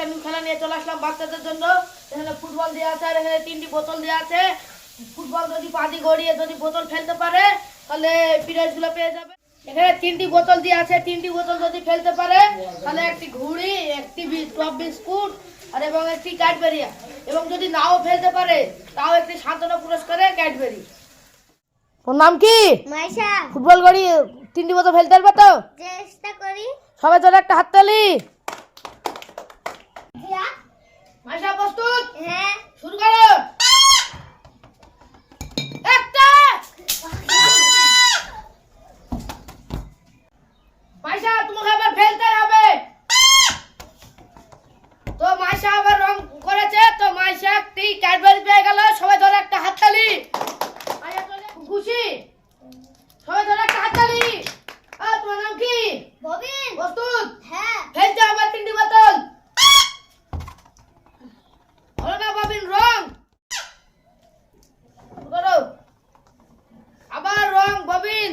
একটা নিউ খেলা নিয়ে চলে আসলাম বাচ্চাদের জন্য। এখানে ফুটবল দেওয়া আছে আর এখানে 3টি বোতল দেওয়া আছে। ফুটবল যদি পাদি গড়িয়ে যদি বোতল ফেলতে পারে তাহলে প্রাইজগুলো পেয়ে যাবে। এখানে 3টি বোতল দেওয়া আছে, 3টি বোতল যদি ফেলতে পারে তাহলে একটি ঘুড়ি, একটি টপ বিস্কুট আর এবং একটি ক্যাডবেরি, এবং যদি নাও ফেলতে পারে তাও একটি সান্ত্বনা পুরস্কারে ক্যাডবেরি। ওর নাম কি? মাইশা। ফুটবল গড়ি 3টি বোতল ফেলতে পারবে তো? চেষ্টা করি। সবাই চলে একটা হাততালি। জিয়া। মাইশা প্রস্তুত? হ্যাঁ। শুরু করো। একটা। মাইশা তোমাকে আবার ফেলতে হবে। তো মাইশা আবার রং করেছে, তো মাইশা একটি ক্যাডবেরি পেয়ে গেল। সবাই ধরে একটা হাততালি। মাইশা চলে খুশি। সবাই ধরে একটা হাততালি। তোমার নাম কি? ববিন। প্রস্তুত? হ্যাঁ। ফেলতে হবে 3টি বোতল। হলো না ববিন রং? করো। আবার রং ববিন।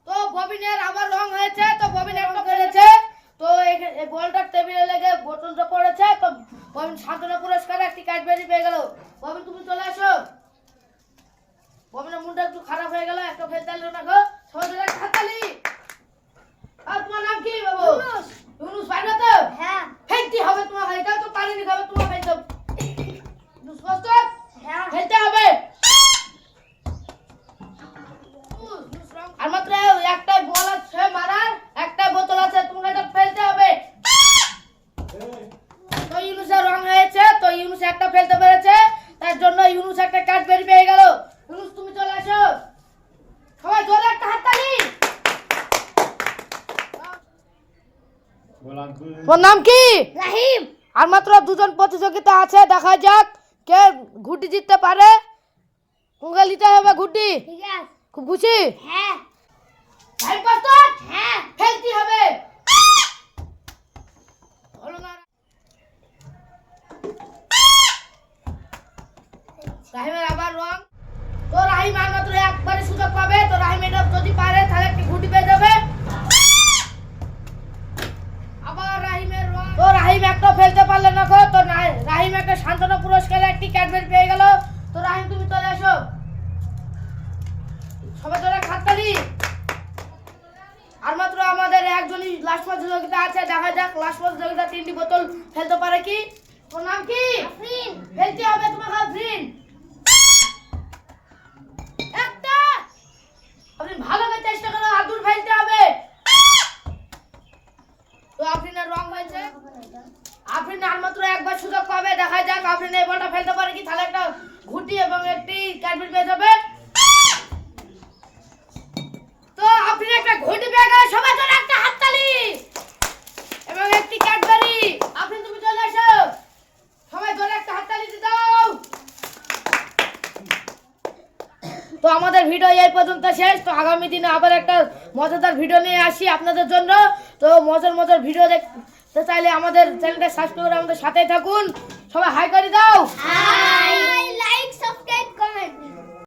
তো ববিনের আবার রং হয়েছে, তো ববিন একটা করেছে। তো এই বলটা টেবিলে লেগে বোতলটা পড়েছে, তো ববিন সান্ত্বনা পুরস্কারে একটি ক্যাডবেরি পেয়ে গেল। ববিন তুমি চলে আসো। ববিনের মুন্ডটা একটু খারাপ হয়ে গেল, একটা ফেলতে পারলো না গো। সবাই ধরে একটা হাততালি। আর তোমার নাম কি বাবু? ইউনুস। ইউনুস পারবে তো? হ্যাঁ। ফেলতে হবে তোমার, এটা তো পারিনি, তবে তোমার ফেলতে হবে। ইউনুস প্রস্তুত? হ্যাঁ। ফেলতে হবে। আর মাত্র একটা বল আছে মারার, একটা বোতল আছে, তোমাকে এটা ফেলতে হবে। তো ইউনুসের রং হয়েছে, তো ইউনুস একটা ফেলতে পেরেছে, তার জন্য ইউনুস একটা ক্যাডবেরি পেয়ে গেল। ইউনুস তুমি চলে আসো। সবাই জোরে একটা হাততালি। ওর নাম কি? রাহিম। আর মাত্র 2জন প্রতিযোগিতা আছে, দেখা যাক কে ঘুটি জিততে পারে। তোমাকে নিতে হবে ঘুটি। ঠিক আছে। খুব খুশি? হ্যাঁ। ভাই প্রস্তুত? হ্যাঁ। ফেলতে হবে। হলো না। রাহিমের আবার রং। তো রাহিম আর মাত্র একবারে সুযোগ পাবে, তো রাহিম এটা যদি পারে তাহলে একটি ঘুটি পেয়ে যাবে। আবার রাহিমের রং। তো রাহিম একটা ফেলতে পারলে না গো, তো রাহিম একটা সান্ত্বনা পুরস্কারে একটি ক্যাডবেরি পেয়ে গেল। তো রাহিম তুমি চলে আসো। সবাই ধরে হাততালি। আর মাত্র আমাদের একজনই লাস্ট প্রতিযোগিতা আছে, দেখা যাক লাস্ট প্রতিযোগিতা 3টি বোতল ফেলতে পারে কি। ওর নাম কি? আফরিন। ফেলতে হবে তোমাকে আফরিন। একটা। আফরিন ভালো করে চেষ্টা করো, আদুর ফেলতে হবে। তো আফরিনের রং হয়েছে। আফরিন আর মাত্র একবার সুযোগ পাবে, দেখা যাক আফরিন এই বলটা ফেলতে পারে কি, তাহলে একটা ঘুটি এবং একটি ক্যাডবেরি পেয়ে যাবে। তো আফরিন একটা ঘুটি পেয়ে গেল, সবাই ধরে একটা হাততালি এবং একটি ক্যাডবেরি। আফরিন তুমি চলে আসো। সবাই ধরে একটা হাততালি দিয়ে দাও। তো আমাদের ভিডিও এই পর্যন্ত শেষ। তো আগামী দিনে আবার একটা মজাদার ভিডিও নিয়ে আসি আপনাদের জন্য। তো মজার ভিডিও দেখতে চাইলে আমাদের চ্যানেলটা সাবস্ক্রাইব করে আমাদের সাথেই থাকুন। সবাই হাই করে দাও। হাই।